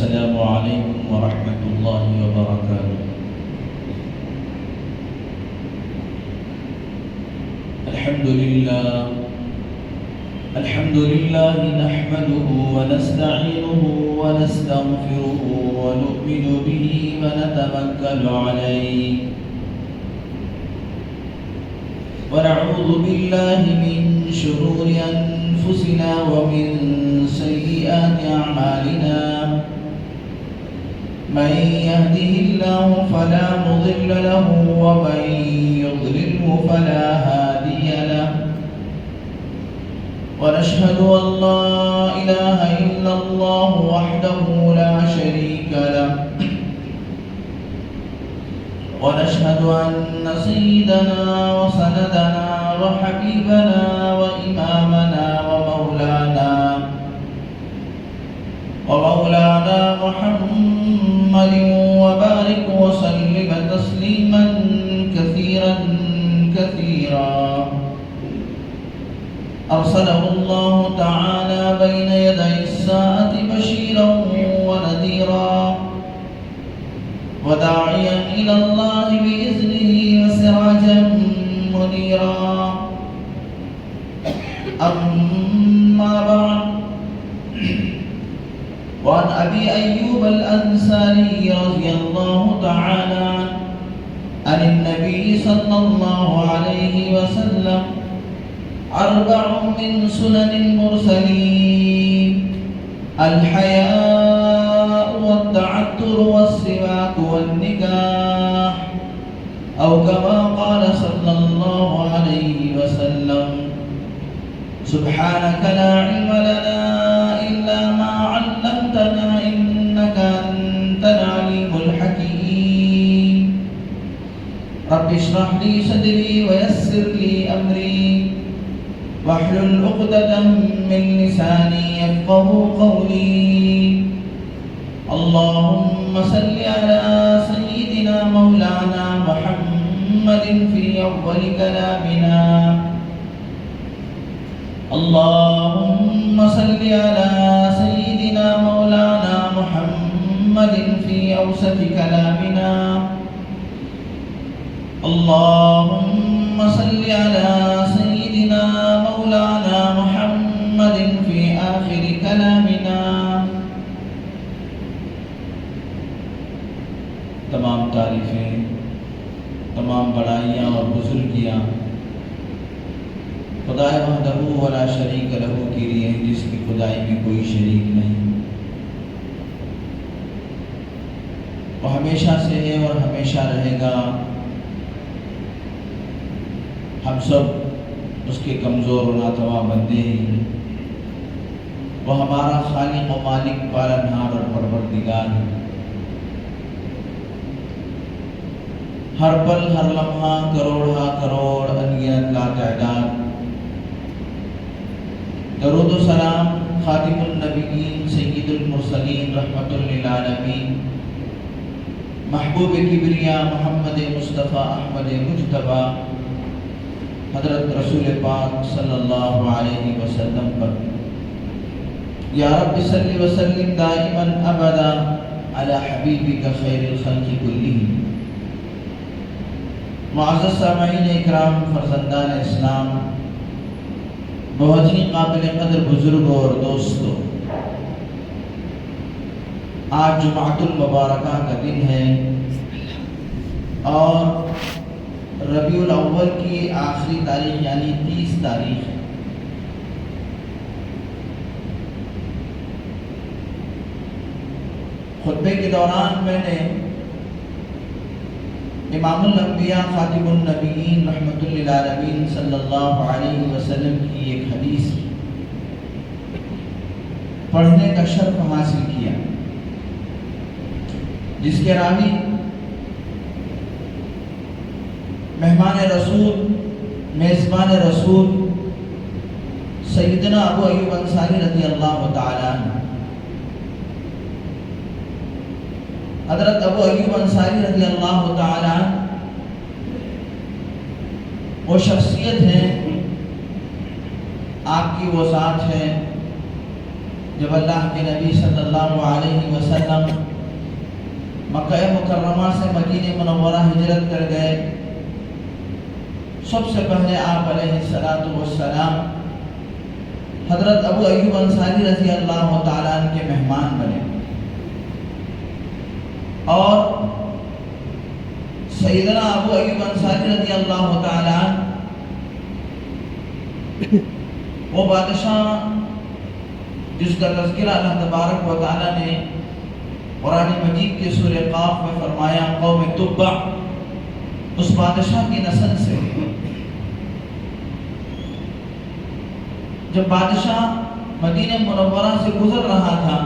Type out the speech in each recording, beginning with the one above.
السلام عليكم ورحمة الله وبركاته. الحمد لله نحمده ونستعينه ونستغفره ونؤمن به ونتوكل عليه ونعوذ بالله من شرور أنفسنا ومن سيئات أعمالنا. من يهده الله فلا مضل له ومن يضلله فلا هادي له. ونشهد أن لا إله إلا الله وحده لا شريك له. ونشهد أن سيدنا وسندنا وحبيبنا وإمامنا ومولانا محمد وبارك وسلم تسليما كثيرا كثيرا. أرسله الله تعالى بين يدي الساعة بشيرا ونذيرا وداعيا إلى الله بإذنه وسراجا منيرا. أما بعد، وعن أبي أيوب الأنصاري رضي الله تعالى عن النبي صلى الله عليه وسلم: أربع من سنن المرسلين: الحياء والتعطر والسواك والنكاح، أو كما قال صلى الله عليه وسلم: سبحانك لا علم لنا إلا ما علمتنا إنك أنت العليم الحكيم. رب اشرح لي صدري ويسر لي أمري واحلل عقدة من لساني يفقهوا قولي. اللهم صل على سيدنا مولانا محمد في أول كلامنا. اللهم صل على سيدنا مولانا محمد في أوسط كلامنا. اللهم صل على سيدنا مولانا محمد في آخر كلامنا. تمام تعریفیں، تمام بڑائیاں اور بزرگیاں خدا وحدہ ولا شریک لہ کے لیے ہیں، جس کی خدائی میں کوئی شریک نہیں. وہ ہمیشہ سے ہے اور ہمیشہ رہے گا. ہم سب اس کے کمزور و ناتواں بندے ہیں. وہ ہمارا خالق و مالک، پالنہار اور پروردگار ہے. ہر پل، ہر لمحہ، کروڑ کروڑ انگنت لا تعداد درود و سلام خاتم النبیین سید المرسلین رحمت للعالمین محبوب کبریا محمد مصطفیٰ احمد مجتبیٰ حضرت رسول پاک صلی اللہ علیہ وسلم پر. یا رب صلی وسلم دائما ابدا علی حبیبک خیر الخلق کلہم. معزز سامعین اکرام، فرزندان اسلام، بہت ہی قابل قدر بزرگوں اور دوستوں، آج جمعۃ المبارکہ کا دن ہے اور ربیع الاول کی آخری تاریخ یعنی 30 تاریخ ہے. خطبے کے دوران میں نے امام الانبیاء خاتم النبیین رحمت للعالمین صلی اللہ علیہ وسلم کی ایک حدیث پڑھنے کا شرف حاصل کیا، جس کے راوی مہمان رسول، میزبان رسول سیدنا ابو ایوب انصاری رضی اللہ تعالیٰ عنہ. حضرت ابو ایوب انصاری رضی اللہ تعالیٰ عنہ وہ شخصیت ہیں، آپ کی وہ ذات ہے جب اللہ کے نبی صلی اللہ علیہ وسلم مکہ مکرمہ سے مدینہ منورہ ہجرت کر گئے، سب سے پہلے آپ علیہ السلام حضرت ابو ایوب انصاری رضی اللہ تعالیٰ عنہ کے مہمان بنے، اور سیدنا ابو ایوب انصاری رضی اللہ تعالیٰ عنہ وہ بادشاہ جس کا تذکرہ اللہ تبارک و تعالیٰ نے قرآن مجید کے سورہ قاف میں فرمایا قوم تبع، اس بادشاہ کی نسل سے۔ جب بادشاہ مدینہ منورہ سے گزر رہا تھا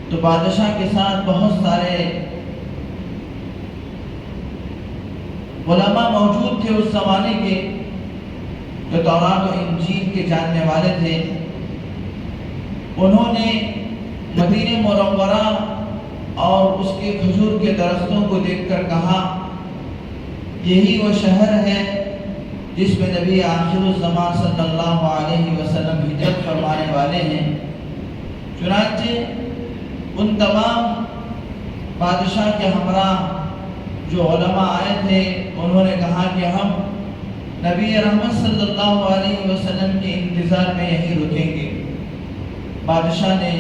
تو بادشاہ کے ساتھ بہت سارے علماء موجود تھے اس زمانے کے، جو تورات و انجیل کے جاننے والے تھے۔ انہوں نے مدینہ منورہ اور اس کے کھجور کے درختوں کو دیکھ کر کہا یہی وہ شہر ہے جس میں نبی آخر الزمان صلی اللہ علیہ وسلم ہجرت فرمانے والے ہیں۔ چنانچہ ان تمام بادشاہ کے ہمراہ جو علماء آئے تھے انہوں نے کہا کہ ہم نبی رحمت صلی اللہ علیہ وسلم کے انتظار میں یہیں رکیں گے۔ بادشاہ نے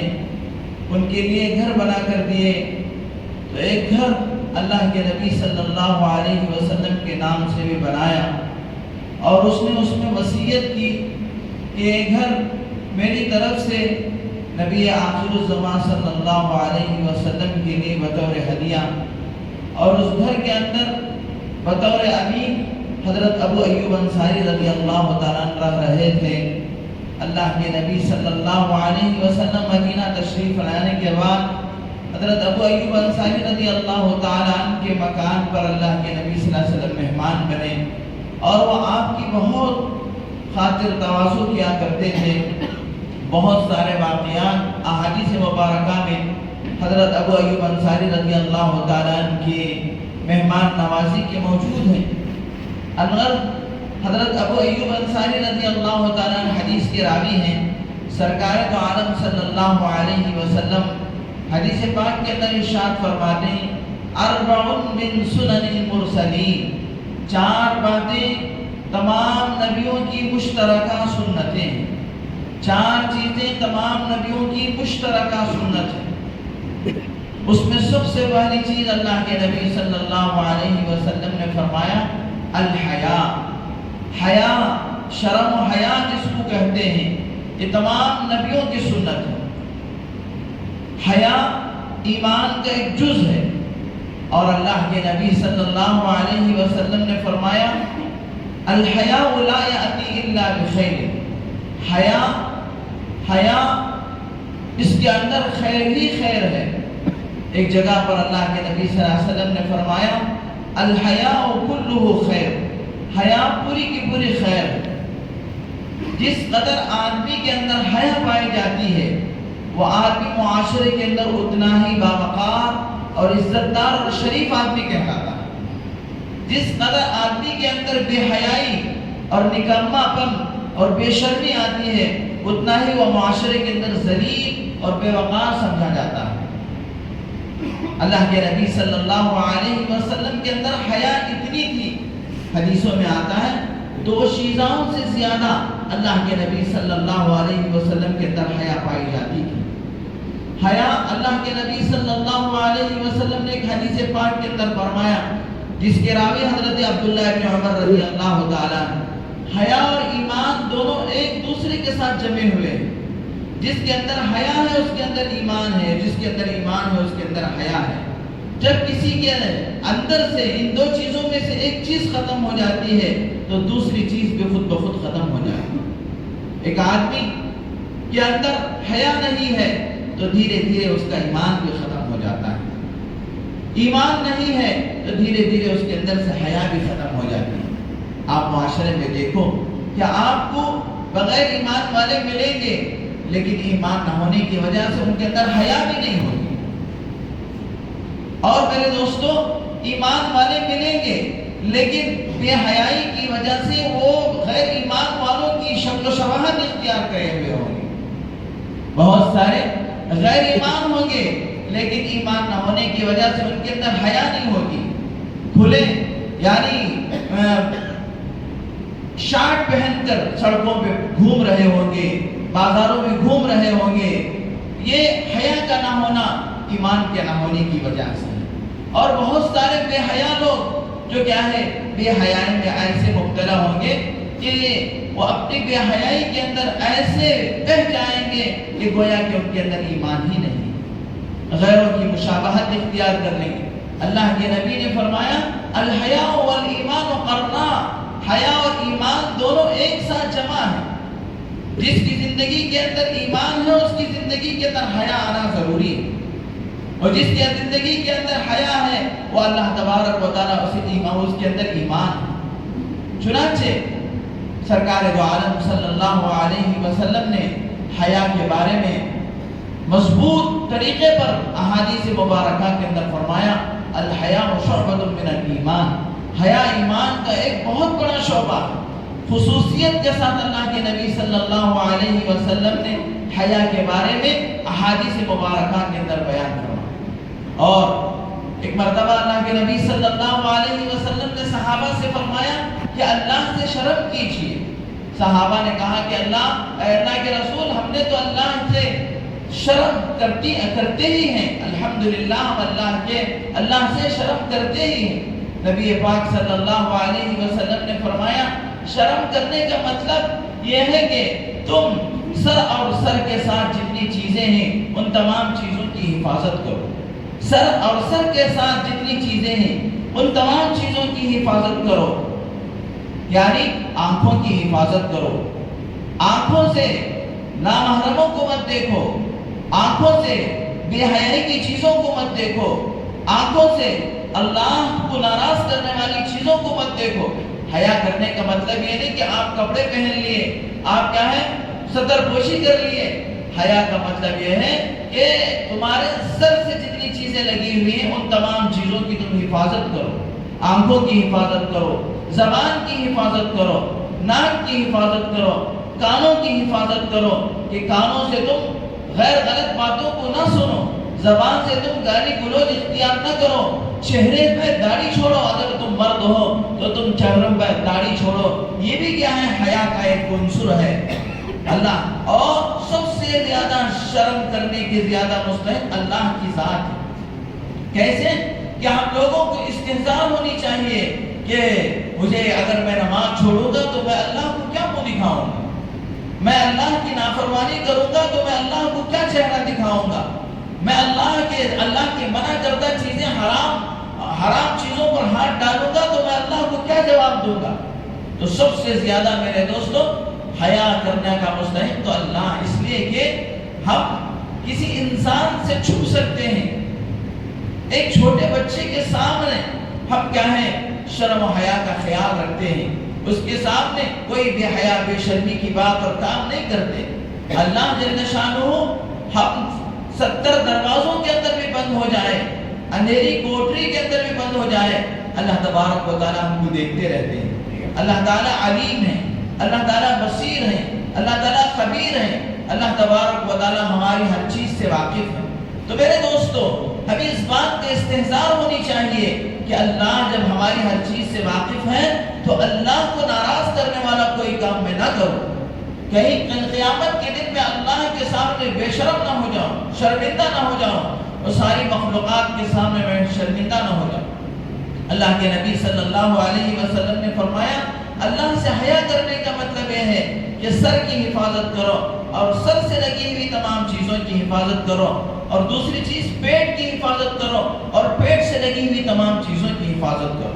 ان کے لیے گھر بنا کر دیے، تو ایک گھر اللہ کے نبی صلی اللہ علیہ وسلم کے نام سے بھی بنایا، اور اس میں وصیت کی کہ یہ گھر میری طرف سے نبی آخر الزمان صلی اللہ علیہ وسلم کے لیے بطور ہدیہ، اور اس گھر کے اندر بطور امین حضرت ابو ایوب انصاری رضی اللہ تعالیٰ عنہ رہ رہے تھے۔ اللہ کے نبی صلی اللہ علیہ وسلم مدینہ تشریف لانے کے بعد حضرت ابو ایوب انصاری رضی اللہ تعالیٰ عنہ کے مکان پر اللہ کے نبی صلی اللہ علیہ وسلم مہمان بنے، اور وہ آپ کی بہت خاطر تواضع کیا کرتے تھے۔ بہت سارے واقعات احادیث مبارکہ میں حضرت ابو ایوب انصاری رضی اللہ تعالیٰ عنہ کے مہمان نوازی کے موجود ہیں۔ الغرض حضرت ابو ایوب انصاری رضی اللہ تعالیٰ عنہ حدیث کے راوی ہیں۔ سرکار تو عالم صلی اللہ علیہ وسلم حدیث پاک کے اندر ارشاد فرماتے ہیں اربع من سنن المرسلین، 4 باتیں تمام نبیوں کی مشترکہ سنتیں ہیں، 4 چیزیں تمام نبیوں کی مشترکہ سنت ہیں۔ اس میں سب سے پہلی چیز اللہ کے نبی صلی اللہ علیہ وسلم نے فرمایا الحیا، حیا، شرم و حیا جس کو کہتے ہیں، یہ تمام نبیوں کی سنت ہے۔ حیا ایمان کا ایک جز ہے، اور اللہ کے نبی صلی اللہ علیہ وسلم نے فرمایا الحیا لا یأتی الا بخیر، حیا اس کے اندر خیر ہی خیر ہے۔ ایک جگہ پر اللہ کے نبی صلی اللہ علیہ وسلم نے فرمایا الحیاء کلہ خیر، حیا پوری کی پوری خیر ہے۔ جس قدر آدمی کے اندر حیا پائی جاتی ہے وہ آدمی معاشرے کے اندر اتنا ہی باوقار اور عزت دار اور شریف آدمی کہلاتا ہے۔ جس قدر آدمی کے اندر بے حیائی اور نکما پن اور بے شرمی آتی ہے اتنا ہی وہ معاشرے کے اندر ذلیل اور بے وقار سمجھا جاتا ہے۔ اللہ کے نبی صلی اللہ علیہ وسلم کے اندر حیا اتنی تھی، حدیثوں میں آتا ہے 2 شیزاؤں سے زیادہ اللہ کے نبی صلی اللہ علیہ وسلم کے اندر حیا پائی جاتی تھی۔ حیا اللہ کے نبی صلی اللہ علیہ وسلم نے ایک حدیث پاک کے اندر فرمایا جس کے راوی حضرت عبداللہ بن عمر رضی اللہ تعالیٰ عنہ، حیا اور ایمان دونوں ایک دوسرے کے ساتھ جمے ہوئے ہیں۔ جس کے اندر حیا ہے اس کے اندر ایمان ہے، جس کے اندر ایمان ہے اس کے اندر حیا ہے۔ جب کسی کے اندر سے ان 2 چیزوں میں سے ایک چیز ختم ہو جاتی ہے تو دوسری چیز بھی خود بخود ختم ہو جاتی ہے۔ ایک آدمی کے اندر حیا نہیں ہے تو دھیرے دھیرے اس کا ایمان بھی ختم ہو جاتا ہے، ایمان نہیں ہے تو دھیرے دھیرے اس کے اندر سے حیا بھی ختم ہو جاتی ہے۔ آپ معاشرے میں دیکھو کہ آپ کو بغیر ایمان والے ملیں گے لیکن ایمان نہ ہونے کی وجہ سے ان کے اندر حیا بھی نہیں ہوگی، اور میرے دوستو ایمان والے ملیں گے لیکن بے حیائی کی وجہ سے وہ غیر ایمان والوں کی شکل و شباہت اختیار کرے ہوئے ہوں گے۔ بہت سارے غیر ایمان ہوں گے لیکن ایمان نہ ہونے کی وجہ سے ان کے اندر حیا نہیں ہوگی، کھلے یعنی شارٹ پہن کر سڑکوں پہ گھوم رہے ہوں گے، بازاروں میں گھوم رہے ہوں گے. یہ حیا کا نہ ہونا ایمان کے نہ ہونے کی وجہ سے. اور بہت سارے بے حیا لوگ جو کیا ہے بے حیائی میں ایسے مبتلا ہوں گے کہ وہ اپنی بے حیائی کے اندر ایسے بہہ جائیں گے کہ گویا کہ ان کے اندر ایمان ہی نہیں، غیروں کی مشابہت اختیار کر لیں گے. اللہ کے نبی نے فرمایا الحیاء والایمان قرنا، حیا اور ایمان دونوں ایک ساتھ جمع ہیں. جس کی زندگی کے اندر ایمان ہے اس کی زندگی کے اندر حیا آنا ضروری ہے، اور جس کی زندگی کے اندر حیا ہے وہ اللہ تبارک و تعالیٰ اس کے اندر ایمان ہے. چنانچہ سرکار دو عالم صلی اللہ علیہ وسلم نے حیا کے بارے میں مضبوط طریقے پر احادیث مبارکہ کے اندر فرمایا الحیاء شعبۃ من الایمان، حیا ایمان کا ایک بہت بڑا شعبہ ہے. خصوصیت کے ساتھ اللہ کے نبی صلی اللہ علیہ وسلم نے حیا کے بارے میں احادیث مبارکہ کے اندر بیان فرمایا. اور ایک مرتبہ اللہ کے نبی صلی اللہ علیہ وسلم نے صحابہ سے فرمایا کہ اللہ سے شرم کیجیے. صحابہ نے کہا کہ اللہ کے رسول ہم نے تو اللہ سے شرم کرتے ہی ہیں، الحمدللہ ہم اللہ سے شرم کرتے ہی ہیں. نبی پاک صلی اللہ علیہ وسلم نے فرمایا شرم کرنے کا مطلب یہ ہے کہ تم سر اور سر کے ساتھ جتنی چیزیں ہیں ان تمام چیزوں کی حفاظت کرو. سر اور سر کے ساتھ جتنی چیزیں ہیں ان تمام چیزوں کی حفاظت کرو، یعنی آنکھوں کی حفاظت کرو. آنکھوں سے نامحرموں کو مت دیکھو، آنکھوں سے بے حیائی کی چیزوں کو مت دیکھو، آنکھوں سے اللہ کو ناراض کرنے والی چیزوں کو مت دیکھو. حیا کرنے کا مطلب یہ نہیں کہ آپ کپڑے پہن لیے، آپ کیا ہے ستر پوشی کر لیے. حیا کا مطلب یہ ہے کہ تمہارے سر سے جتنی چیزیں لگی ہوئی ہیں ان تمام چیزوں کی تم حفاظت کرو. آنکھوں کی حفاظت کرو، زبان کی حفاظت کرو، ناک کی حفاظت کرو، کانوں کی حفاظت کرو کہ کانوں سے تم غیر غلط باتوں کو نہ سنو، زبان سے تم گالی گلوچ اختیار نہ کرو، چہرے پہ داڑھی چھوڑو، اگر تم مرد ہو تو تم چہرے پہ داڑھی چھوڑو. یہ بھی کیا ہے حیا کا ایک عنصر ہے. اللہ اور سب سے زیادہ شرم کرنے کی زیادہ مستحق اللہ کی ذات ہے. کیسے کہ ہم لوگوں کو استحضار ہونی چاہیے کہ مجھے اگر میں نماز چھوڑوں گا تو میں اللہ کو کیا منہ دکھاؤں گا، میں اللہ کی نافرمانی کروں گا تو میں اللہ کو کیا چہرہ دکھاؤں گا، میں اللہ کے منع کردہ چیزیں حرام چیزوں پر ہاتھ ڈالوں گا تو میں اللہ کو کیا جواب دوں گا. تو سب سے زیادہ میرے دوستو حیا کرنے کا مستحق تو اللہ، اس لیے کہ ہم کسی انسان سے چھپ سکتے ہیں. ایک چھوٹے بچے کے سامنے ہم کیا ہیں شرم و حیا کا خیال رکھتے ہیں، اس کے سامنے کوئی بے حیا بے شرمی کی بات اور کام نہیں کرتے. اللہ جل شانہ ہم 70 دروازوں کے اندر بھی بند ہو جائے، اندھیری کوٹری کے اندر بھی بند ہو جائے، اللہ تبارک و تعالیٰ ہم کو دیکھتے رہتے ہیں. اللہ تعالیٰ علیم ہے، اللہ تعالیٰ بصیر ہے، اللہ تعالیٰ خبیر ہے، اللہ تبارک و تعالیٰ ہماری ہر چیز سے واقف ہے. تو میرے دوستو ہمیں اس بات کا استحضار ہونی چاہیے کہ اللہ جب ہماری ہر چیز سے واقف ہے تو اللہ کو ناراض کرنے والا کوئی کام میں نہ کرو. کہیں قیامت کے دن میں اللہ کے سامنے بے شرم نہ ہو جاؤں، شرمندہ نہ ہو جاؤں، اور ساری مخلوقات کے سامنے میں شرمندہ نہ ہو جاؤں. اللہ کے نبی صلی اللہ علیہ وسلم نے فرمایا اللہ سے حیا کرنے کا مطلب یہ ہے کہ سر کی حفاظت کرو اور سر سے لگی ہوئی تمام چیزوں کی حفاظت کرو، اور دوسری چیز پیٹ کی حفاظت کرو اور پیٹ سے لگی ہوئی تمام چیزوں کی حفاظت کرو.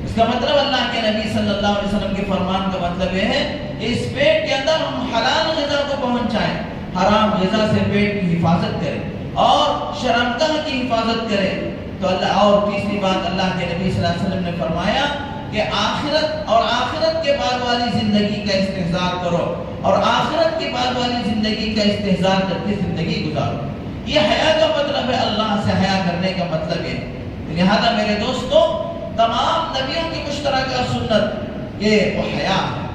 اس کا مطلب اللہ کے نبی صلی اللہ علیہ وسلم کے فرمان کا مطلب یہ ہے کہ اس پیٹ کے اندر ہم حلال غذا کو پہنچائیں، حرام غذا سے پیٹ کی حفاظت کریں اور شرمگاہ کی حفاظت کریں. تو اللہ اور تیسری بات اللہ کے نبی صلی اللہ علیہ وسلم نے فرمایا کہ آخرت اور آخرت کے بعد والی زندگی کا استحضار کرو اور آخرت کے بعد والی زندگی کا استحضار کر کے زندگی گزارو. یہ حیا کا مطلب ہے، اللہ سے حیا کرنے کا مطلب ہے. لہذا میرے دوستو تمام نبیوں کی مشترکہ سنت یہ وہ حیا ہے.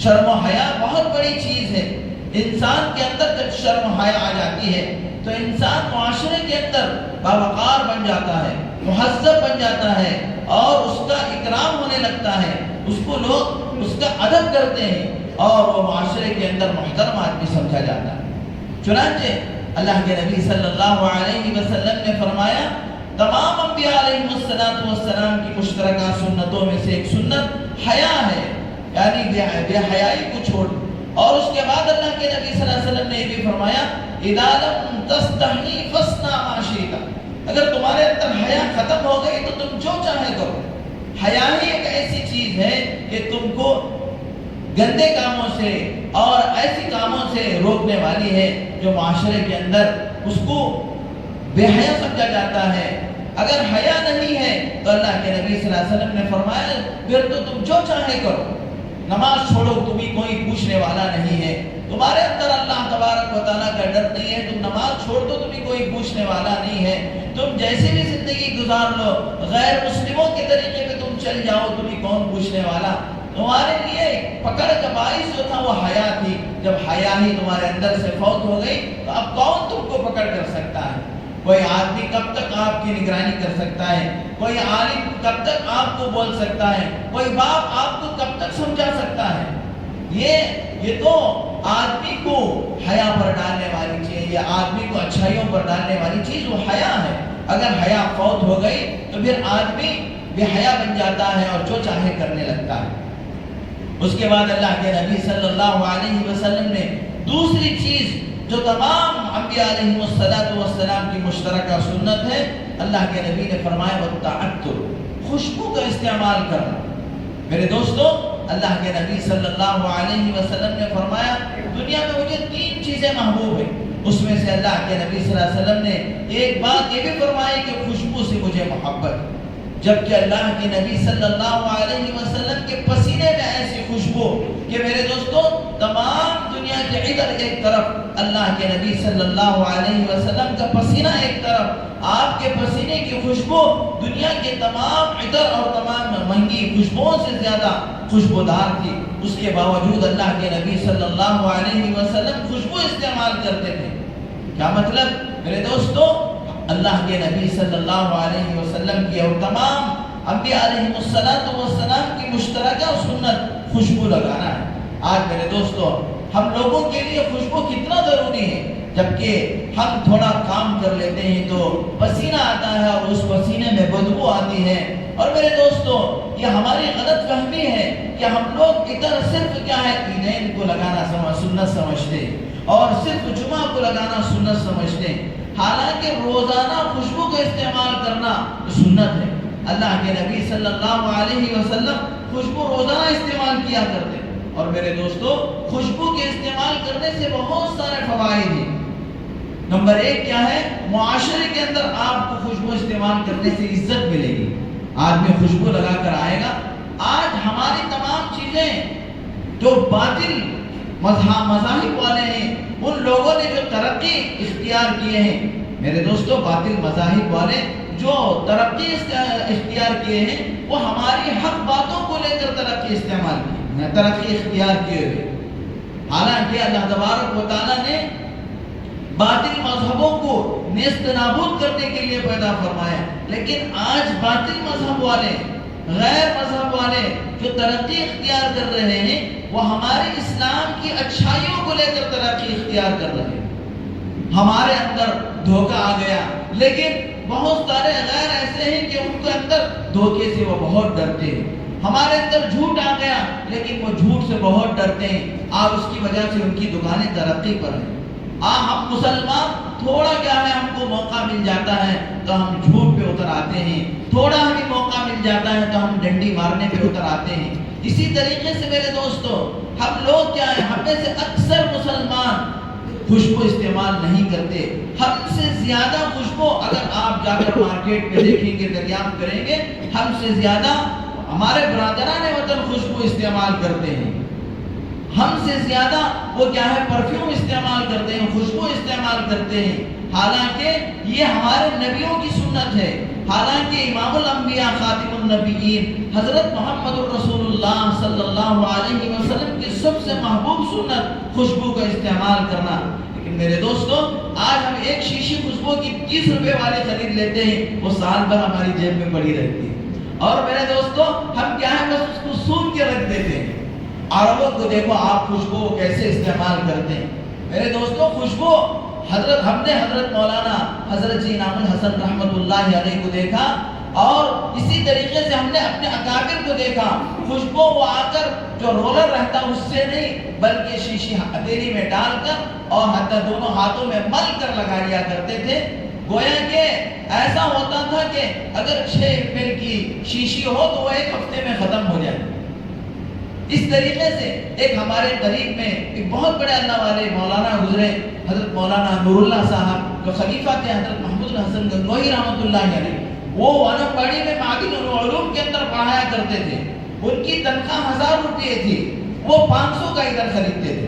شرم و حیا بہت بڑی چیز ہے. انسان کے اندر جب شرم حیا آ جاتی ہے تو انسان معاشرے کے اندر باوقار بن جاتا ہے، مہذب بن جاتا ہے، اور اس کا اکرام ہونے لگتا ہے، اس کو لوگ اس کا ادب کرتے ہیں اور وہ معاشرے کے اندر محترم آدمی سمجھا جاتا ہے۔ چنانچہ اللہ کے نبی صلی اللہ علیہ وسلم نے فرمایا تمام انبیاء علیہ السلام کی مشترکہ سنتوں میں سے ایک سنت حیا ہے، یعنی بے حیائی کو چھوڑ۔ اور اس کے بعد اللہ کے نبی صلی اللہ علیہ وسلم نے یہ بھی فرمایا اذا لم تستحی فاصنع ما شئت، اگر تمہارے اندر حیا ختم ہو گئی تو تم جو چاہے کرو۔ حیا ہی ایک ایسی چیز ہے کہ تم کو گندے کاموں سے اور ایسی کاموں سے روکنے والی ہے جو معاشرے کے اندر اس کو بے حیا سمجھا جاتا ہے۔ اگر حیا نہیں ہے تو اللہ کے نبی صلی اللہ علیہ وسلم نے فرمایا پھر تو تم جو چاہے کرو، نماز چھوڑو تمہیں کوئی پوچھنے والا نہیں ہے، تمہارے اندر اللہ تبارک و تعالیٰ کا ڈر نہیں ہے، تم نماز چھوڑ دو تمہیں کوئی پوچھنے والا نہیں ہے، تم جیسے بھی زندگی گزار لو، غیر مسلموں کے طریقے پہ تم چل جاؤ، تمہیں کون پوچھنے والا۔ تمہارے لیے پکڑ کا باعث جو تھا وہ حیا تھی، جب حیا ہی تمہارے اندر سے فوت ہو گئی تو اب کون تم کو پکڑ کر سکتا ہے؟ کوئی آدمی کب تک آپ کی نگرانی کر سکتا ہے؟ کوئی عالم کب تک آپ کو بول سکتا ہے؟ کوئی باپ آپ کو کب تک سمجھا سکتا ہے؟ یہ تو آدمی کو حیا پر ڈالنے والی چیز، یہ آدمی کو اچھائیوں پر ڈالنے والی چیز وہ حیا ہے۔ اگر حیا فوت ہو گئی تو پھر آدمی بے حیا بن جاتا ہے اور جو چاہے کرنے لگتا ہے۔ اس کے بعد اللہ کے نبی صلی اللہ علیہ وسلم نے دوسری چیز جو تمام انبیاء علیہ السلام کی مشترکہ سنت ہے، اللہ کے نبی نے فرمایا والتعطر، خوشبو کا استعمال کرنا۔ میرے دوستو، اللہ کے نبی صلی اللہ علیہ وسلم نے فرمایا دنیا میں مجھے 3 چیزیں محبوب ہیں، اس میں سے اللہ کے نبی صلی اللہ علیہ وسلم نے ایک بات یہ بھی فرمائی کہ خوشبو سے مجھے محبت، جبکہ اللہ کے نبی صلی اللہ علیہ وسلم کے پسینے میں ایسی خوشبو کہ میرے دوستو تمام دنیا کے عطر ایک طرف، اللہ کے نبی صلی اللہ علیہ وسلم کا پسینہ ایک طرف، آپ کے پسینے کی خوشبو دنیا کے تمام عطر اور تمام مہنگی خوشبوؤں سے زیادہ خوشبودار تھی۔ اس کے باوجود اللہ کے نبی صلی اللہ علیہ وسلم خوشبو استعمال کرتے تھے۔ کیا مطلب؟ میرے دوستو اللہ کے نبی صلی اللہ علیہ وسلم کی اور تمام انبیاء علیہ السلام کی مشترکہ سنت خوشبو لگانا ہے۔ آج میرے دوستو ہم لوگوں کے لیے خوشبو کتنا ضروری ہے، جبکہ ہم تھوڑا کام کر لیتے ہیں تو پسینہ آتا ہے اور اس پسینے میں بدبو آتی ہے۔ اور میرے دوستو یہ ہماری غلط فہمی ہے کہ ہم لوگ ادھر صرف کیا ہے عیدین کو لگانا سنت سمجھتے اور صرف جمعہ کو لگانا سنت سمجھتے، حالانکہ روزانہ خوشبو کا استعمال کرنا سنت ہے۔ اللہ کے نبی صلی اللہ علیہ وسلم خوشبو روزانہ استعمال کیا کرتے، اور میرے دوستو خوشبو کے استعمال کرنے سے بہت سارے فوائد ہیں۔ نمبر 1 کیا ہے؟ معاشرے کے اندر آپ کو خوشبو استعمال کرنے سے عزت ملے گی، آدمی خوشبو لگا کر آئے گا۔ آج ہماری تمام چیزیں جو باطل مذاہب والے ہیں، ان لوگوں نے جو ترقی اختیار کیے ہیں، میرے دوستو باطل مذاہب والے جو ترقی اختیار کیے ہیں وہ ہماری حق باتوں کو لے کر ترقی اختیار کیے ہوئے، حالانکہ اللہ تبارک و تعالیٰ نے باطل مذہبوں کو نیست نابود کرنے کے لیے پیدا فرمایا، لیکن آج باطل مذہب والے، غیر مذہب والے جو ترقی اختیار کر رہے ہیں وہ ہمارے اسلام کی اچھائیوں کو لے کر ترقی اختیار کر رہے ہیں۔ ہمارے اندر دھوکہ آ گیا، لیکن بہت سارے غیر ایسے ہیں کہ ان کے اندر دھوکے سے وہ بہت ڈرتے ہیں۔ ہمارے اندر جھوٹ آ گیا، لیکن وہ جھوٹ سے بہت ڈرتے ہیں، آج اس کی وجہ سے ان کی دکانیں ترقی پر ہیں۔ ہم مسلمان تھوڑا کیا ہے، ہم کو موقع مل جاتا ہے تو ہم جھوٹ پہ اتر آتے ہیں، تھوڑا ہمیں موقع مل جاتا ہے تو ہم ڈنڈی مارنے پہ اتر آتے ہیں۔ اسی طریقے سے میرے دوستو ہم لوگ کیا ہے، ہم میں سے اکثر مسلمان خوشبو استعمال نہیں کرتے۔ ہم سے زیادہ خوشبو اگر آپ جا کر مارکیٹ میں دیکھیں گے، دریافت کریں گے، ہم سے زیادہ ہمارے برادران وطن خوشبو استعمال کرتے ہیں۔ ہم سے زیادہ وہ کیا ہے پرفیوم استعمال کرتے ہیں، خوشبو استعمال کرتے ہیں، حالانکہ یہ ہمارے نبیوں کی سنت ہے۔ حالانکہ امام الانبیاء خاتم النبیین حضرت محمد الرسول اللہ صلی اللہ علیہ وسلم کی سب سے محبوب سنت خوشبو کا استعمال کرنا۔ لیکن میرے دوستو، آج ہم ایک شیشی خوشبو کی 30 روپے والی خرید لیتے ہیں، وہ سال بھر ہماری جیب میں پڑی رہتی ہے، اور میرے دوستو ہم کیا ہے بس اس کو سون کے رکھ دیتے ہیں۔ عربوں کو دیکھو آپ خوشبو کیسے استعمال کرتے ہیں۔ میرے دوستو خوشبو ہم نے حضرت مولانا حضرت جی انعام الحسن رحمت اللہ علیہ کو دیکھا، اور اسی طریقے سے ہم نے اپنے اکابر کو دیکھا، خوشبو وہ آ کر جو رولر رہتا اس سے نہیں بلکہ شیشی ہتھیلی میں ڈال کر اور حتی دونوں ہاتھوں میں مل کر لگا لیا کرتے تھے۔ گویا کہ ایسا ہوتا تھا کہ اگر 6 ml کی شیشی ہو تو وہ 1 ہفتے میں ختم ہو جائے۔ اس طریقے سے ایک ہمارے قریب میں ایک بہت بڑے اللہ والے مولانا گزرے، حضرت مولانا نور اللہ صاحب، جو خلیفہ تھے حضرت محمود الحسن گنگوہی رحمۃ اللہ علیہ۔ وہ وانمباڑی میں معدن العلوم کے اندر پڑھایا کرتے تھے، ان کی تنخواہ 1000 روپے تھی، وہ 500 کا ادھر خریدتے تھے،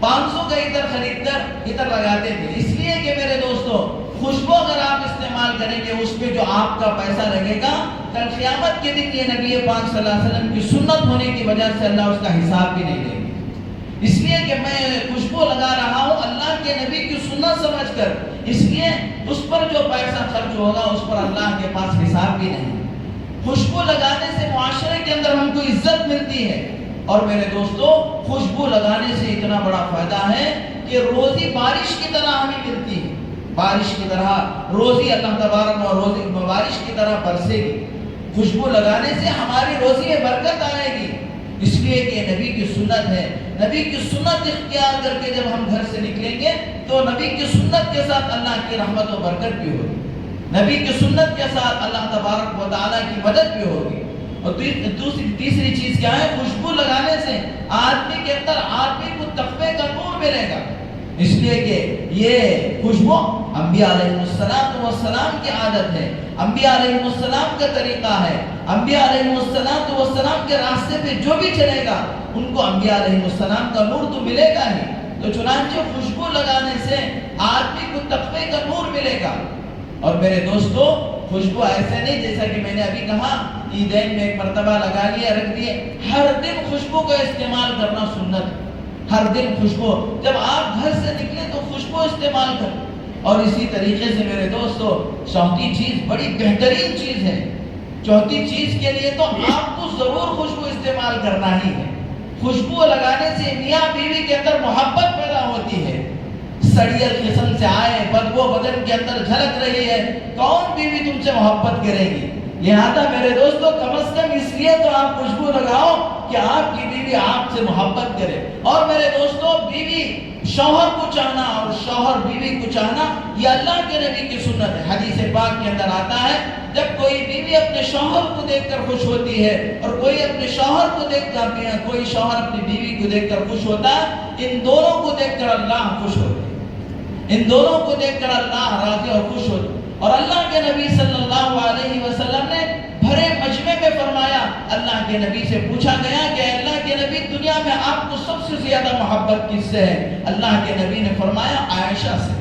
500 کا ادھر خرید کر ادھر لگاتے تھے۔ اس لیے کہ میرے دوستو خوشبو اگر آپ استعمال کریں گے اس پہ جو آپ کا پیسہ لگے گا، کل قیامت کے دن یہ نبی پاک صلی اللہ علیہ وسلم کی سنت ہونے کی وجہ سے اللہ اس کا حساب بھی نہیں دے گا۔ اس لیے کہ میں خوشبو لگا رہا ہوں اللہ کے نبی کی سنت سمجھ کر، اس لیے اس پر جو پیسہ خرچ ہوگا اس پر اللہ کے پاس حساب بھی نہیں۔ خوشبو لگانے سے معاشرے کے اندر ہم کو عزت ملتی ہے، اور میرے دوستو خوشبو لگانے سے اتنا بڑا فائدہ ہے کہ روزی بارش کی طرح ہمیں ملتی ہے، بارش کی طرح روزی اللہ تبارک و روزی بارش کی طرح برسے گی۔ خوشبو لگانے سے ہماری روزی میں برکت آئے گی، اس لیے کہ نبی کی سنت ہے۔ نبی کی سنت اختیار کر کے جب ہم گھر سے نکلیں گے تو نبی کی سنت کے ساتھ اللہ کی رحمت و برکت بھی ہوگی، نبی کی سنت کے ساتھ اللہ تبارک و تعالیٰ کی مدد بھی ہوگی۔ اور تیسری چیز کیا ہے؟ خوشبو لگانے سے آدمی کے اندر آدمی کو تقوی کا نور ملے گا، اس لیے کہ یہ خوشبو انبیاء علیہ السلام کی عادت ہے، انبیاء علیہ السلام کا طریقہ ہے، انبیاء علیہ السلام کے راستے پہ جو بھی چلے گا ان کو انبیاء علیہ السلام کا نور تو ملے گا ہی۔ تو چنانچہ خوشبو لگانے سے آدمی کو تقوی کا نور ملے گا۔ اور میرے دوستو خوشبو ایسے نہیں جیسا کہ میں نے ابھی کہا عیدین میں ایک مرتبہ لگا لیا رکھ دیے، ہر دن خوشبو کا استعمال کرنا سنت، ہر دن خوشبو، جب آپ گھر سے نکلے تو خوشبو استعمال کریں۔ اور اسی طریقے سے میرے دوستو چوتھی چیز بڑی بہترین چیز ہے، چوتھی چیز کے لیے تو آپ کو ضرور خوشبو استعمال کرنا ہی ہے۔ خوشبو لگانے سے میاں بیوی کے اندر محبت پیدا ہوتی ہے۔ سڑیل قسم سے آئے بدبو بدن کے اندر جھلک رہی ہے، کون بیوی تم سے محبت کرے گی؟ لہذا میرے دوستو کم از کم اس لیے تو آپ خوشبو لگاؤ کہ آپ کی بیوی آپ سے محبت کرے۔ اور میرے دوستو بیوی شوہر کو چاہنا اور شوہر بیوی کو چاہنا یہ اللہ کے نبی کی سنت ہے۔ حدیث پاک کے اندر آتا ہے جب کوئی بیوی اپنے شوہر کو دیکھ کر خوش ہوتی ہے اور کوئی اپنے شوہر کو دیکھ کر کوئی شوہر اپنی بیوی کو دیکھ کر خوش ہوتا ہے، ان دونوں کو دیکھ کر اللہ خوش ہوتا ہے، ان دونوں کو دیکھ کر اللہ راضی اور خوش ہوتا ہے۔ اور اللہ کے نبی صلی اللہ علیہ وسلم نے بھرے مجمع میں فرمایا، اللہ کے نبی سے پوچھا گیا کہ اللہ کے نبی دنیا میں آپ کو سب سے زیادہ محبت کس سے ہے؟ اللہ کے نبی نے فرمایا عائشہ سے۔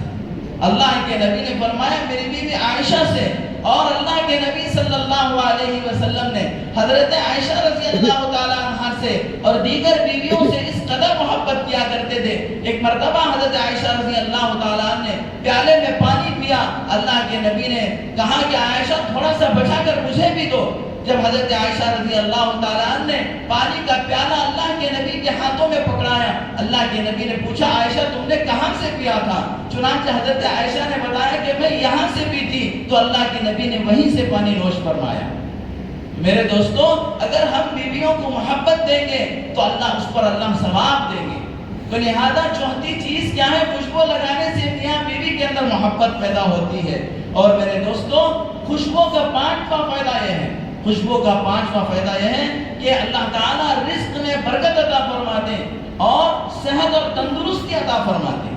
اللہ کے نبی نے فرمایا میری بیوی عائشہ سے۔ اور اللہ کے نبی صلی اللہ علیہ وسلم نے حضرت عائشہ رضی اللہ تعالیٰ عنہ سے اور دیگر بیویوں سے اس قدر محبت کیا کرتے تھے۔ ایک مرتبہ حضرت عائشہ رضی اللہ تعالیٰ عنہ نے پیالے میں پانی پیا، اللہ کے نبی نے کہا کہ عائشہ تھوڑا سا بچا کر مجھے بھی دو۔ جب حضرت عائشہ رضی اللہ تعالیٰ عنہ نے پانی کا پیالہ اللہ کے نبی کے ہاتھوں میں پکڑایا، اللہ کے نبی نے پوچھا عائشہ تم نے کہاں سے پیا تھا؟ چنانچہ حضرت عائشہ نے بتایا کہ میں یہاں سے پی تھی، تو اللہ کے نبی نے وہیں سے پانی نوش فرمایا۔ میرے دوستو اگر ہم بیویوں کو محبت دیں گے تو اللہ اس پر اللہ ثواب دیں گے۔ تو لہذا چوتھی چیز کیا ہے؟ خوشبو لگانے سے میاں بیوی کے اندر محبت پیدا ہوتی ہے۔ اور میرے دوستو خوشبو کا 5واں فائدہ یہ ہے، خوشبو کا 5واں فائدہ یہ ہے کہ اللہ تعالیٰ رزق میں برکت عطا فرماتے ہیں اور صحت اور تندرستی عطا فرماتے ہیں۔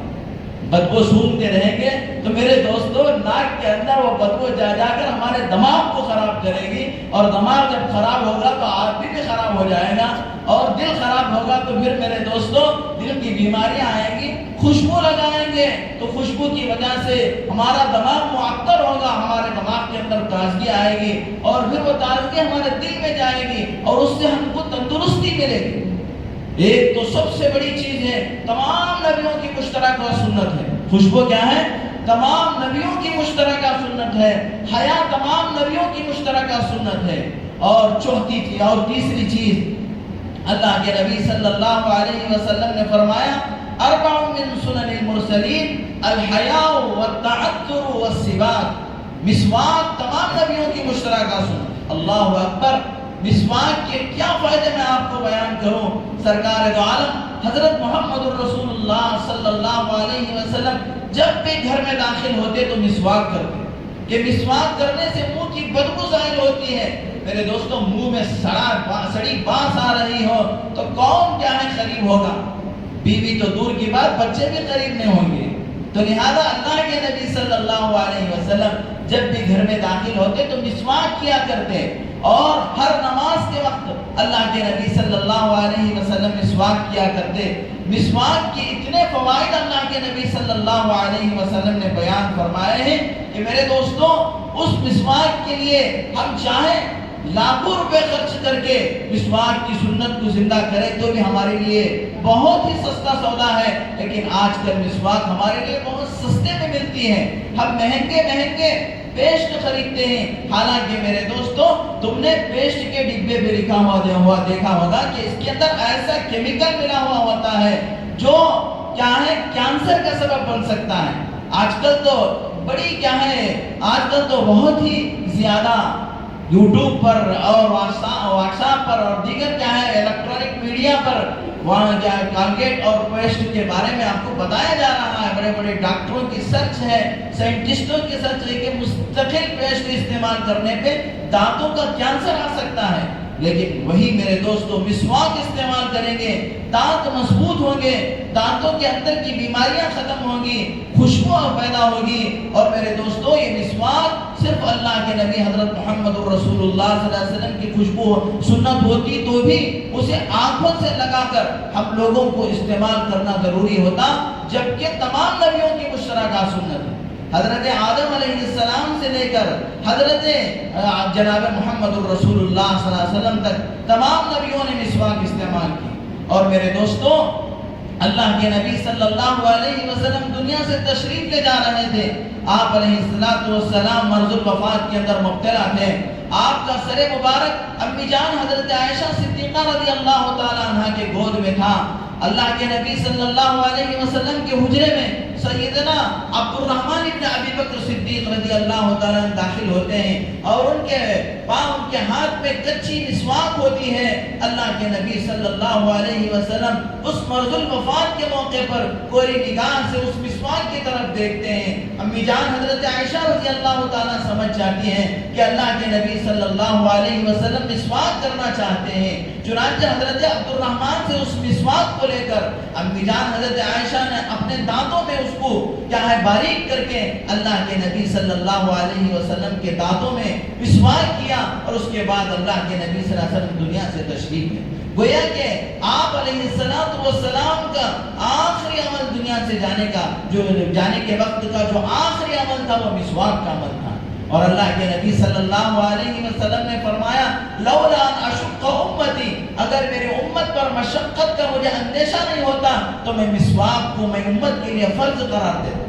بدبو سونگتے رہیں گے تو میرے دوستو ناک کے اندر وہ بدبو جا کر ہمارے دماغ کو خراب کرے گی، اور دماغ جب خراب ہوگا تو آدمی بھی خراب ہو جائے گا، اور دل خراب ہوگا تو پھر میرے دوستو دل کی بیماریاں آئیں گی۔ خوشبو لگائیں گے تو خوشبو کی وجہ سے ہمارا دماغ معطر ہوگا، ہمارے دماغ کے اندر تازگی آئے گی، اور پھر وہ تازگی ہمارے دل میں جائے گی اور اس سے ہم کو تندرستی ملے گی۔ ایک تو سب سے بڑی چیز ہے، تمام نبیوں کی مشترکہ سنت ہے۔ خوشبو کیا ہے؟ تمام نبیوں کی مشترکہ سنت ہے۔ حیا تمام نبیوں کی مشترکہ سنت ہے۔ اور چوتھی چیز اور تیسری چیز، اللہ کے نبی صلی اللہ علیہ وسلم نے فرمایا اربع من سنن المرسلین الحیاء والتعطر والسواک۔ مسواک تمام نبیوں کی مشترکہ سنت۔ اللہ اکبر! مسواک کے کیا فائدے میں آپ کو بیان کروں۔ سرکار دو عالم حضرت محمد الرسول اللہ صلی اللہ علیہ وسلم جب بھی گھر میں داخل ہوتے تو مسواک کرتے، کہ مسواک کرنے سے منہ کی بدبو ظاہر ہوتی ہے۔ میرے دوستوں منہ میں سڑی بانس آ رہی ہو تو کون کیا ہے قریب ہوگا؟ بیوی تو دور کی بات، بچے بھی قریب نہیں ہوں گے۔ تو لہذا اللہ کے نبی صلی اللہ علیہ وسلم جب بھی گھر میں داخل ہوتے تو مسواک کیا کرتے، اور ہر نماز کے وقت اللہ کے نبی صلی اللہ علیہ وسلم مسواک کیا کرتے۔ مسواک کے اتنے فوائد اللہ کے نبی صلی اللہ علیہ وسلم نے بیان فرمائے ہیں کہ میرے دوستوں اس مسواک کے لیے ہم چاہیں لاکھوں روپے خرچ کر کے مسواک کی سنت کو زندہ کریں تو بھی ہمارے لیے بہت ہی سستا سودا ہے، لیکن آج کل مسواک ہمارے لیے بہت سستے میں ملتی ہے۔ ہم مہنگے مہنگے پیسٹ خریدتے ہیں، حالانکہ میرے دوستو تم نے پیسٹ کے ڈبے پہ لکھا ہوا دیکھا ہوگا کہ اس کے اندر ایسا کیمیکل ملا ہوا ہوتا ہے جو کیا ہے کینسر کا سبب بن سکتا ہے۔ آج کل تو بڑی کیا ہے، آج کل تو بہت ہی زیادہ یوٹیوب پر اور واٹس ایپ پر اور دیگر کیا ہے الیکٹرانک میڈیا پر وہاں کیا کالگیٹ اور پیسٹ کے بارے میں آپ کو بتایا جا رہا ہے۔ بڑے بڑے ڈاکٹروں کی سرچ ہے، سائنٹسٹوں کی سرچ ہے کہ مستقل پیسٹ استعمال کرنے پہ دانتوں کا کینسر آ سکتا ہے، لیکن وہی میرے دوستو مسواک استعمال کریں گے دانت مضبوط ہوں گے، دانتوں کے اندر کی بیماریاں ختم ہوں گی، خوشبو پیدا ہوگی۔ اور میرے دوستو یہ مسواک صرف اللہ کے نبی حضرت محمد الرسول اللہ صلی اللہ علیہ وسلم کی خوشبو سنت ہوتی تو بھی اسے آنکھوں سے لگا کر ہم لوگوں کو استعمال کرنا ضروری ہوتا، جبکہ تمام نبیوں کی مشترکہ سنت ہے۔ حضرت آدم علیہ السلام سے لے کر حضرت جناب محمد الرسول اللہ صلی اللہ علیہ وسلم تک تمام نبیوں نے مسواک استعمال کی۔ اور میرے دوستو اللہ کے نبی صلی اللہ علیہ وسلم دنیا سے تشریف لے جا رہے تھے، آپ علیہ السلام مرض الوفات کے اندر مبتلا تھے۔ آپ کا سر مبارک امی جان حضرت عائشہ صدیقہ رضی اللہ تعالی عنہ کے گود میں تھا۔ اللہ کے نبی صلی اللہ علیہ وسلم کے حجرے میں سیدنا عبد الرحمن ابن ابی بکر صدیق رضی اللہ تعالیٰ داخل ہوتے ہیں، اور ان کے پاؤں ان کے ہاتھ میں کچی مسواک ہوتی ہے۔ اللہ کے نبی صلی اللہ علیہ وسلم اس مرض الوفات کے موقع پر کوری نگاہ سے اس مسواک کی طرف دیکھتے ہیں۔ امی جان حضرت عائشہ رضی اللہ تعالیٰ سمجھ جاتی ہیں کہ اللہ کے نبی صلی اللہ علیہ وسلم مسواک کرنا چاہتے ہیں، چنانچہ حضرت عبد الرحمن سے اس مسواک کو لے کر امی جان حضرت عائشہ نے اپنے دانتوں میں اس کو کیا ہے باریک کر کے اللہ کے نبی صلی اللہ علیہ وسلم کے دانتوں میں مسواک کیا، اور اس کے بعد اللہ کے نبی صلی اللہ علیہ وسلم دنیا سے تشریف لے گویا کہ آپ علیہ السلام کا آخری عمل دنیا سے جانے کے وقت کا جو آخری عمل تھا وہ مسواک کا عمل تھا۔ اور اللہ کے نبی صلی اللہ علیہ وسلم نے فرمایا لولا ان اشق امتی، اگر میرے امت پر مشقت کا مجھے اندیشہ نہیں ہوتا تو میں مسواک کو میں امت کے لیے فرض قرار دیتا،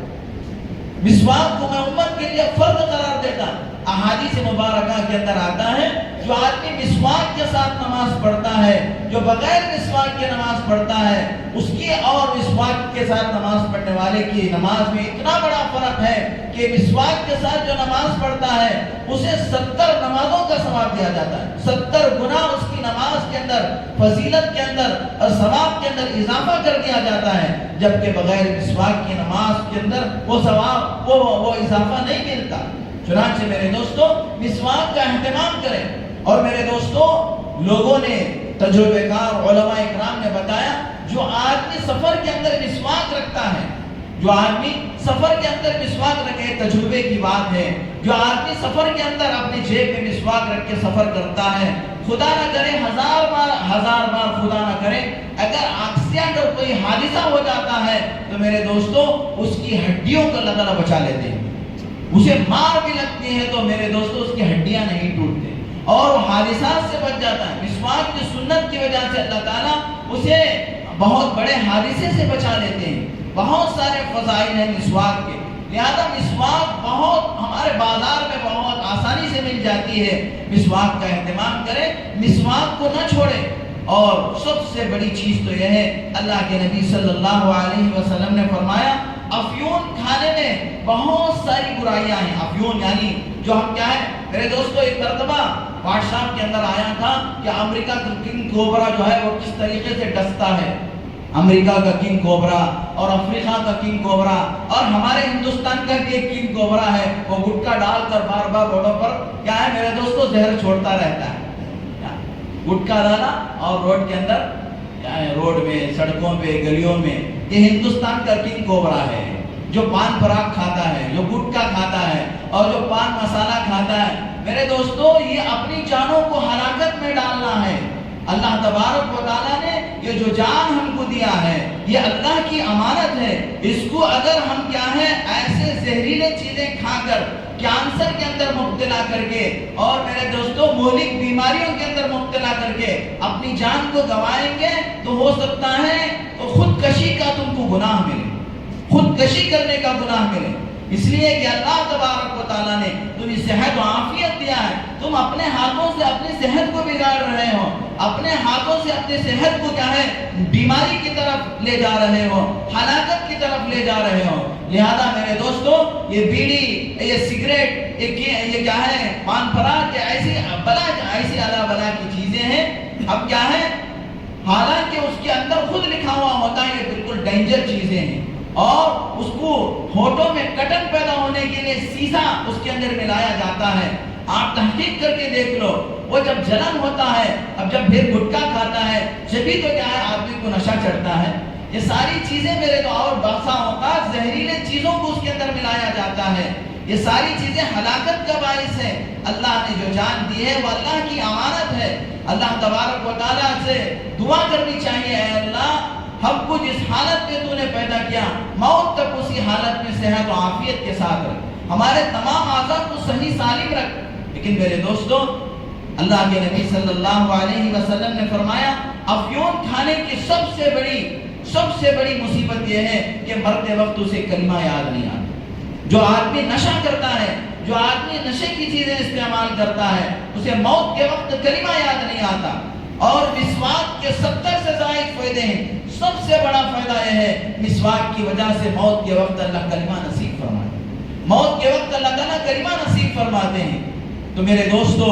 مسواک کو میں امت کے لیے فرض قرار دیتا۔ احادیث مبارکہ کے اندر آتا ہے جو آدمی مسواک کے ساتھ نماز پڑھتا ہے، جو بغیر مسواک کے نماز پڑھتا ہے، اس کی اور مسواک کے ساتھ نماز پڑھنے والے کی نماز میں اتنا بڑا فرق ہے کہ مسواک کے ساتھ جو نماز پڑھتا ہے اسے 70 نمازوں کا ثواب دیا جاتا ہے، 70 گنا اس کی نماز کے اندر فضیلت کے اندر اور ثواب کے اندر اضافہ کر دیا جاتا ہے، جبکہ بغیر مسواک کی نماز کے اندر وہ ثواب وہ اضافہ نہیں ملتا۔ چنانچہ میرے دوستو مسواک کا اہتمام کریں۔ اور میرے دوستو لوگوں نے تجربہ کار علماء اکرام نے بتایا جو آدمی سفر کے اندر مسواک رکھتا ہے، جو آدمی سفر کے اندر مسواک رکھے تجربے کی بات ہے. جو آدمی سفر کے اندر اپنی جیب میں مسواک رکھ کے سفر کرتا ہے، خدا نہ کرے ہزار بار خدا نہ کرے اگر ایکسیڈنٹ اور کوئی حادثہ ہو جاتا ہے تو میرے دوستوں اس کی ہڈیوں کو اللہ تعالیٰ بچا لیتے ہیں. اسے مار بھی لگتی ہے تو میرے دوستوں اس کی ہڈیاں نہیں ٹوٹتے اور حادثات سے بچ جاتا ہے. مسواک کی سنت کی وجہ سے اللہ تعالیٰ اسے بہت بڑے حادثے سے بچا لیتے ہیں. بہت سارے فضائل ہیں مسواک کے، لہذا مسواک بہت ہمارے بازار میں بہت آسانی سے مل جاتی ہے. مسواک کا اہتمام کریں، مسواک کو نہ چھوڑیں. اور سب سے بڑی چیز تو یہ ہے، اللہ کے نبی صلی اللہ علیہ وسلم نے فرمایا افیون کھانے میں بہت ساری برائیاں ہیں. افیون یعنی جو ہم کیا ہے میرے دوستو، ایک مرتبہ واٹس ایپ کے اندر آیا تھا کہ امریکہ کا کنگ کوبرا جو ہے وہ کس طریقے سے ڈستا ہے. امریکہ کا کنگ کوبرا اور افریقہ کا کنگ کوبرا اور ہمارے ہندوستان کا بھی ایک کنگ کوبرا ہے، وہ گٹکا ڈال کر بار بار روڈوں پر کیا ہے میرے دوستو زہر چھوڑتا رہتا ہے. گٹکا ڈالا اور روڈ کے اندر کیا ہے، روڈ میں، سڑکوں پہ، گلیوں میں. یہ ہندوستان کا کنگ کوبرا ہے جو پان پراگ کھاتا ہے، جو گٹکا کھاتا ہے اور جو پان مسالہ کھاتا ہے. میرے دوستو یہ اپنی جانوں کو ہلاکت میں ڈالنا ہے. اللہ تبارک و تعالیٰ نے یہ جو جان ہم کو دیا ہے یہ اللہ کی امانت ہے. اس کو اگر ہم کیا ہے ایسے زہریلے چیزیں کھا کر کینسر کے اندر مبتلا کر کے اور میرے دوستوں مہلک بیماریوں کے اندر مبتلا کر کے اپنی جان کو گنوائیں گے تو ہو سکتا ہے تو خودکشی کا تم کو گناہ ملے، خودکشی کرنے کا گناہ ملے. اس لیے کہ اللہ تبارک و تعالیٰ نے تمہیں صحت و عافیت دیا ہے، تم اپنے ہاتھوں سے اپنی صحت کو بگاڑ رہے ہو، اپنے ہاتھوں سے اپنی صحت کو کیا ہے بیماری کی طرف لے جا رہے ہو، ہلاکت کی طرف لے جا رہے ہو. لہذا میرے دوستو یہ بیڑی، یہ سگریٹ، یہ کیا ہے پان پراگ، ایسی اعلیٰ بلا کی چیزیں ہیں. اب کیا ہے حالانکہ اس کے اندر خود لکھا ہوا ہوتا ہے یہ بالکل ڈینجر چیزیں ہیں اور اس کو ہونٹوں میں کٹن پیدا ہونے کے لیے سیسا اس کے اندر ملایا جاتا ہے. آپ تحقیق کر کے دیکھ لو، وہ جب جلن ہوتا ہے، اب جب پھر گٹکا کھاتا ہے جبھی تو کیا ہے آدمی کو نشہ چڑھتا ہے. یہ ساری چیزیں میرے تو اور بسا اوقات زہریلے چیزوں کو اس کے اندر ملایا جاتا ہے. یہ ساری چیزیں ہلاکت کا باعث ہے. اللہ نے جو جان دی ہے وہ اللہ کی امانت ہے. اللہ تبارک و تعالیٰ سے دعا کرنی چاہیے، اے اللہ ہم کو جس حالت میں تو نے پیدا کیا موت تک اسی حالت میں صحت و عافیت کے ساتھ رکھ، ہمارے تمام اعضاء کو صحیح سالم رکھ. لیکن میرے دوستو اللہ کے نبی صلی اللہ علیہ وسلم نے فرمایا افیون کھانے کی سب سے بڑی مصیبت یہ ہے کہ مرتے وقت اسے کلمہ یاد نہیں آتا. جو آدمی نشہ کرتا ہے، جو آدمی نشے کی چیزیں استعمال کرتا ہے اسے موت کے وقت کلمہ یاد نہیں آتا. اور مسواک کے 70 سے زائد فائدے ہیں. سب سے بڑا فائدہ یہ ہے مسواک کی وجہ سے موت کے وقت اللہ کلمہ نصیب فرماتے ہیں، موت کے وقت اللہ تعالیٰ کلمہ نصیب فرماتے ہیں. تو میرے دوستو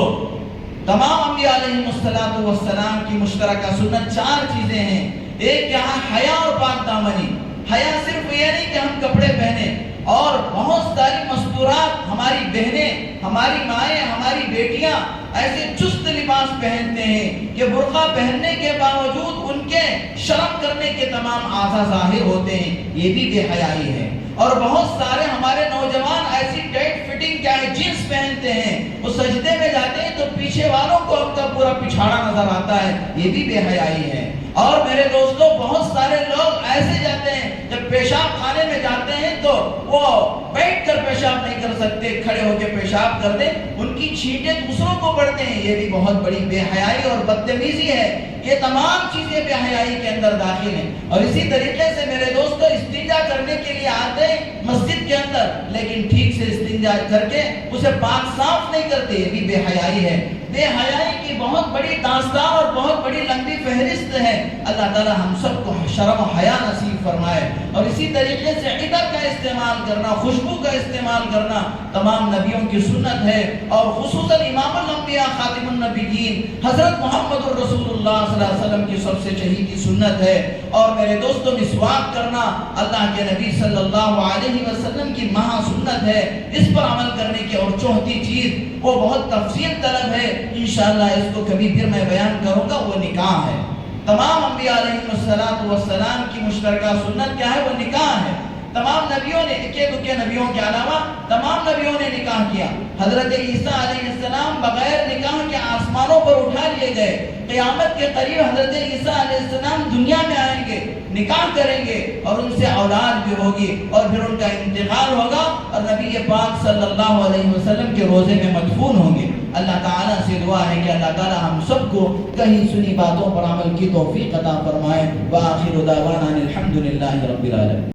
تمام انبیاء علیہ السلام کی مشترکہ سنت 4 چیزیں ہیں. ایک یہاں حیا اور پاک دامنی. حیا صرف یہ نہیں کہ ہم کپڑے پہنے، اور بہت ساری مستورات ہماری بہنیں، ہماری مائیں، ہماری بیٹیاں ایسے چست لباس پہنتے ہیں کہ برقع پہننے کے باوجود ان کے شرم کرنے کے تمام اعضاء ظاہر ہوتے ہیں. یہ بھی بے حیائی ہے. اور بہت سارے ہمارے نوجوان ایسی ٹائٹ فٹنگ کیا ہے جینس پہنتے ہیں، وہ سجدے میں جاتے ہیں تو پیچھے والوں کو ان کا پورا پچھاڑا نظر آتا ہے. یہ بھی بے حیائی ہے. اور میرے دوستو بہت سارے لوگ ایسے جاتے ہیں جب پیشاب خانے میں جاتے ہیں تو وہ بیٹھ کر پیشاب نہیں کر سکتے، کھڑے ہو کے پیشاب کر دیں، ان کی چھینٹیں دوسروں کو پڑتے ہیں. یہ بھی بہت بڑی بے حیائی اور بدتمیزی ہے. یہ تمام چیزیں بے حیائی کے اندر داخل ہیں. اور اسی طریقے سے میرے دوستو استنجا کرنے کے لیے آتے ہیں مسجد کے اندر لیکن ٹھیک سے استنجا کر کے اسے پاک صاف نہیں کرتے. یہ بھی بے حیائی ہے. بے حیائی کی بہت بڑی داستان اور بہت بڑی لمبی فہرست ہے. اللہ تعالی ہم سب کو شرم و حیا نصیب فرمائے. اور اسی طریقے سے عطر کا استعمال کرنا، خوشبو کا استعمال کرنا تمام نبیوں کی سنت ہے. اور خصوصاً امام الانبیاء خاتم النبیین حضرت محمد الرسول اللہ صلی اللہ علیہ وسلم کی سب سے چہیتی سنت ہے. اور میرے دوستو مسواک کرنا اللہ کے نبی صلی اللہ علیہ وسلم کی مہا سنت ہے. اس پر عمل کرنے کی اور چوتھی چیز وہ بہت تفصیل طلب ہے، انشاءاللہ اس کو کبھی پھر میں بیان کروں گا، وہ نکاح ہے. تمام انبیاء علیہ السلام کی مشترکہ سنت کیا ہے؟ وہ نکاح ہے. تمام نبیوں نے اکے دکے نبیوں کے علاوہ تمام نبیوں نے نکاح کیا. حضرت عیسیٰ علیہ السلام بغیر نکاح کے آسمانوں پر اٹھا لیے گئے. قیامت کے قریب حضرت عیسیٰ علیہ السلام دنیا میں آئیں گے, نکاح کریں گے اور ان سے اولاد بھی ہوگی اور پھر ان کا انتقال ہوگا اور نبی پاک صلی اللہ علیہ وسلم کے روزے میں مدفون ہوں گے. اللہ تعالیٰ سے دعا ہے کہ اللہ تعالیٰ ہم سب کو کہیں سنی باتوں پر عمل کی توفیق عطا فرمائے. وآخر دعوانا الحمد للہ رب العالمین.